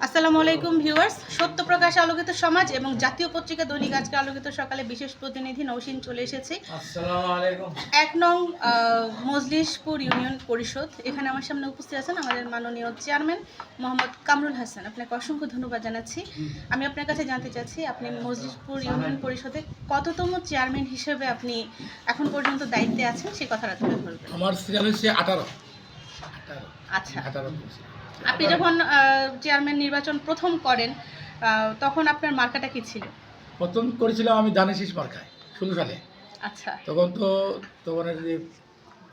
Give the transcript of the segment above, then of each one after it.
আসসালামু আলাইকুম ভিউয়ার্স, সত্য প্রকাশ আলোকিত সমাজ এবং জাতীয় পত্রিকা দৈনিক আজকে আলোকিত সকালে বিশেষ প্রতিনিধি নৌসিন চলে এসেছি। আসসালামু আলাইকুম। ১ নং মজলিশপুর ইউনিয়ন পরিষদ। এখানে আমার সামনে উপস্থিত আছেন আমাদের মাননীয় চেয়ারম্যান মোহাম্মদ কামরুল হাসান। আপনাকে অসংখ্য ধন্যবাদ জানাচ্ছি। আমি আপনার কাছে জানতে চাচ্ছি, আপনি মজলিশপুর ইউনিয়ন পরিষদে কততম চেয়ারম্যান হিসেবে আপনি এখন পর্যন্ত দায়িত্বে আছেন, সেই কথাটা তুলে ধরবেন। আমার সিরিয়াল হচ্ছে 18। আচ্ছা, 18 আপনি যখন চেয়ারম্যান নির্বাচন প্রথম করেন তখন আপনার মার্কাটা কি ছিল? প্রথম করেছিলাম আমি দানেশিস মার্কায় 16 সালে। আচ্ছা তখন যে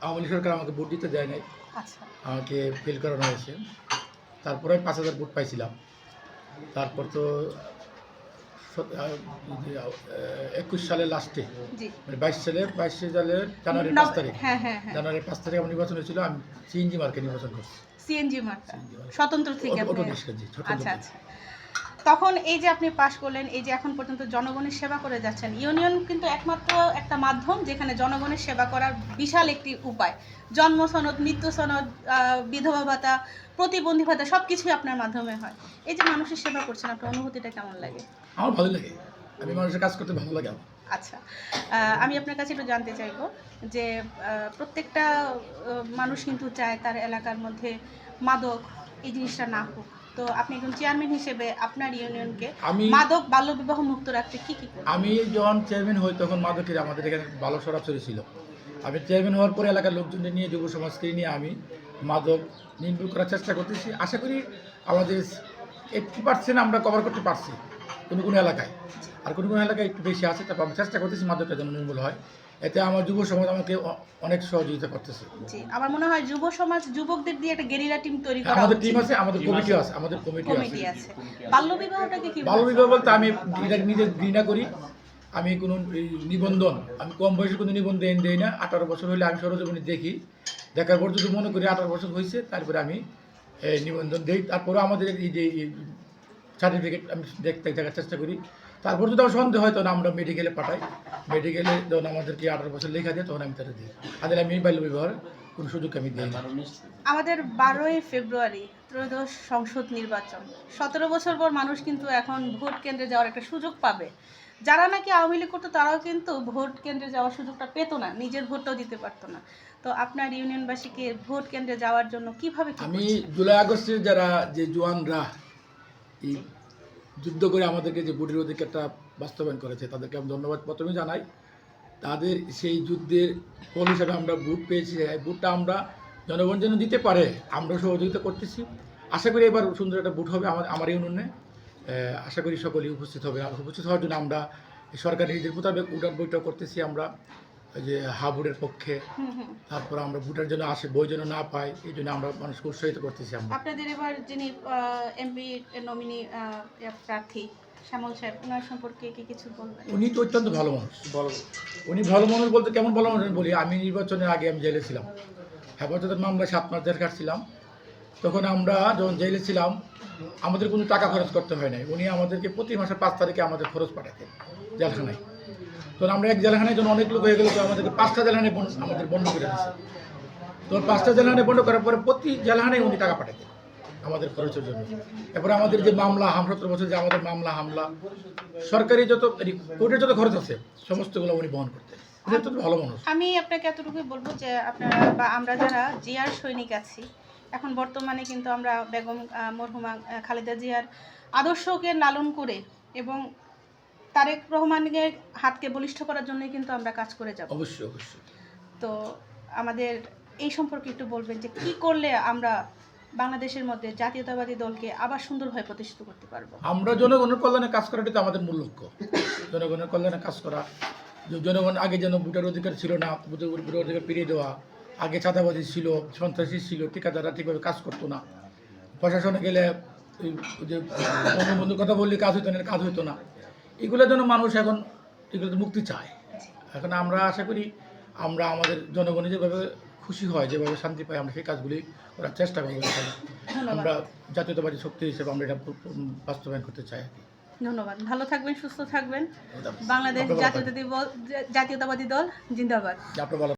আওয়ামী লীগ সরকার আমাকে ভোট দিতে দেয় নাই, আচ্ছা আমাকে ফেল করানো হয়েছে। তারপরে আমি 5000 ভোট পাইছিলাম। তারপর তো 21 সালের লাস্টে, জি, মানে 22 সালের জানুয়ারির 5 তারিখ, হ্যাঁ জানুয়ারির 5 তারিখ আমার নির্বাচন হয়েছিল। আমি সিএনজি মার্কে নির্বাচন করছি। সিএনজি মার্কা স্বতন্ত্র থেকে আপনি। অটো রিক্সা, জি, ছোট আচ্ছা আচ্ছা, তখন এই যে আপনি পাশ করলেন, এই যে এখন পর্যন্ত জনগণের সেবা করে যাচ্ছেন। ইউনিয়ন কিন্তু একমাত্র একটা মাধ্যম যেখানে জনগণের সেবা করার বিশাল একটি উপায়। জন্ম সনদ, মৃত্যু সনদ, বিধবা ভাতা, প্রতিবন্ধী ভাতা সব কিছুই আপনার মাধ্যমে হয়। এই যে মানুষের সেবা করছেন, আপনার অনুভূতিটা কেমন লাগে? আমার ভালো লাগে, আমি মানুষের কাজ করতে ভালো লাগে আমার। আচ্ছা, আমি আপনার কাছে একটু জানতে চাইবো যে প্রত্যেকটা মানুষ কিন্তু চায় তার এলাকার মধ্যে মাদক এই জিনিসটা না হোক। তো আপনি একজন চেয়ারম্যান হিসেবে আপনার ইউনিয়নকে মাদক বাল্যবিবাহ মুক্ত রাখতে কি কি করবেন? আমি যখন চেয়ারম্যান হই তখন মাদকের আমাদের এখানে ভালো সরাসরি ছিল। আমি চেয়ারম্যান হওয়ার পরে এলাকার লোকজনদের নিয়ে, যুব সমাজকে নিয়ে আমি মাদক নির্মূল করার চেষ্টা করতেছি। আশা করি আমাদের 80% আমরা কভার করতে পারছি কোনো এলাকায়, আর কোনো এলাকায় একটু বেশি আছে। তারপর আমি চেষ্টা করতেছি মাদকটা যেন নির্মূল হয়। এতে আমার যুব সমাজ আমাকে অনেক সহযোগিতা করতেছে। জি, আমার মনে হয় যুব সমাজ যুবকদের দিয়ে একটা গেরিলা টিম তৈরি করা আমাদের উচিত। টিম আছে, আমাদের কমিটিও আছে, আমাদের কমিটি আছে। বাল্যবিবাহটাকে কি বাল্যবিবাহ বলতে আমি এটা নিজে ঘৃণা করি। আমি কোনো নিবন্ধন, আমি কম বয়সে কোনো নিবন্ধন দেই না। 18 বছর হলে আমি সরজমিনে দেখি, দেখার পর যদি মনে করি 18 বছর হয়েছে, তারপরে আমি নিবন্ধন দিই। তারপরেও আমাদের এই যে সার্টিফিকেট আমি দেখার চেষ্টা করি। তারপর যদি আমার সন্দেহ হয় তখন আমরা মেডিকেলে পাঠাই। মেডিকেলে যখন আমাদেরকে 18 বছর লেখা দেয় তখন আমি তাদের দিই। তাদের আমি বাল্যবিবাহের কোনো সুযোগ আমি দিই না। আমাদের 12ই ফেব্রুয়ারি ত্রয়োদশ সংসদ নির্বাচন। 17 বছর পর মানুষ কিন্তু এখন ভোট কেন্দ্রে যাওয়ার একটা সুযোগ পাবে। যারা নাকি আওয়ামী লীগ করতো তারাও কিন্তু ভোট কেন্দ্রে যাওয়ার সুযোগটা পেত না, নিজের ভোটটাও দিতে পারতো না। তো আপনার ইউনিয়নবাসীকে ভোট কেন্দ্রে যাওয়ার জন্য কিভাবে আমি জুলাই আগস্টে যারা যে জওয়ানরা এই যুদ্ধ করে আমাদেরকে যে ভোটের অধিকারটা বাস্তবায়ন করেছে, তাদেরকে আমি ধন্যবাদ প্রথমে জানাই। তাদের সেই যুদ্ধের ফল হিসাবে আমরা ভোট পেয়েছি। এই ভোটটা আমরা জনগণ যেন দিতে পারে, আমরা সহযোগিতা করতেছি। আশা করি এবার সুন্দর একটা ভোট হবে আমার ইউনিয়নে। আশা করি সকলেই উপস্থিত হবে। আর উপস্থিত হওয়ার জন্য আমরা সরকারি নির্দেশ মোতাবেক উঠান বৈঠক করতেছি। আমরা ওই যে ভোটের পক্ষে, তারপর আমরা ভোটের জন্য আসে বই যেন না পাই, এই জন্য আমরা মানুষকে উৎসাহিত করতেছি। আমরা আপনাদের এবার যিনি এমপি নমিনি প্রার্থী শ্যামল সাহেব, ওনার সম্পর্কে কি কিছু বলবেন? উনি তো অত্যন্ত ভালো মানুষ। উনি ভালো মানুষ বলতে কেমন ভালো মানুষ বলি, আমি নির্বাচনের আগে আমি জেলে ছিলাম, হেফাজতের মামলায় 7 মাস জেল কাটছিলাম। তখন আমরা যখন জেলে ছিলাম আমাদের কোনো টাকা খরচ করতে হয় নাই। উনি আমাদেরকে প্রতি মাসের 5 তারিখে আমাদের খরচ পাঠাতেন জেলখানায়। তখন আমরা এক জেলখানায় যখন অনেক লোক হয়ে গেল, তো আমাদেরকে 5টা জেলখানায় আমাদের বন্ধ করে দিয়েছে। তখন 5টা জেলখানায় বন্ধ করার পরে প্রতি জেলখানায় উনি টাকা পাঠাতেন আমাদের খরচের জন্য। এরপরে আমাদের যে মামলা 17 বছর যে আমাদের মামলা হামলা, সরকারি যত কোর্টের যত খরচ আছে সমস্তগুলো উনি বহন করতেন। উনি তো ভালো মানুষ। আমি আপনাকে এতটুকুই বলবো যে আপনারা বা আমরা যারা জিয়ার সৈনিক আছি, এখন বর্তমানে কিন্তু আমরা বেগম মরহুমা খালেদা জিয়ার আদর্শকে লালন করে এবং তারেক রহমানের হাতকে বলিষ্ঠ করার জন্যই কিন্তু আমরা কাজ করে যাব। অবশ্যই অবশ্যই। তো আমাদের এই সম্পর্কে একটু বলবেন যে কি করলে আমরা বাংলাদেশের মধ্যে জাতীয়তাবাদী দলকে আবার সুন্দরভাবে প্রতিষ্ঠিত করতে পারবো? আমরা জনগণের কল্যাণে কাজ করাটাই তো আমাদের মূল লক্ষ্য। জনগণের কল্যাণে কাজ করা, জনগণ আগে যেন ভোটার অধিকার ছিল না, ভোটার অধিকার ফিরিয়ে দেওয়া। আগে চাঁদাবাজি ছিল, সন্ত্রাসী ছিল, ঠিকাদাররা ঠিকভাবে কাজ করতো না, প্রশাসনে গেলে যে বঙ্গবন্ধুর কথা বললে কাজ হইতো না, কাজ হইতো না। এগুলোর জন্য মানুষ এখন এগুলো মুক্তি চায়। এখন আমরা আশা করি আমরা আমাদের জনগণের যেভাবে খুশি হয়, যেভাবে শান্তি পাই, আমরা সেই কাজগুলি করার চেষ্টা করি। আমরা জাতীয়তাবাদী শক্তি হিসেবে আমরা এটা বাস্তবায়ন করতে চাই। ধন্যবাদ, ভালো থাকবেন, সুস্থ থাকবেন। বাংলাদেশ জাতীয়তাবাদী দল জিন্দাবাদ।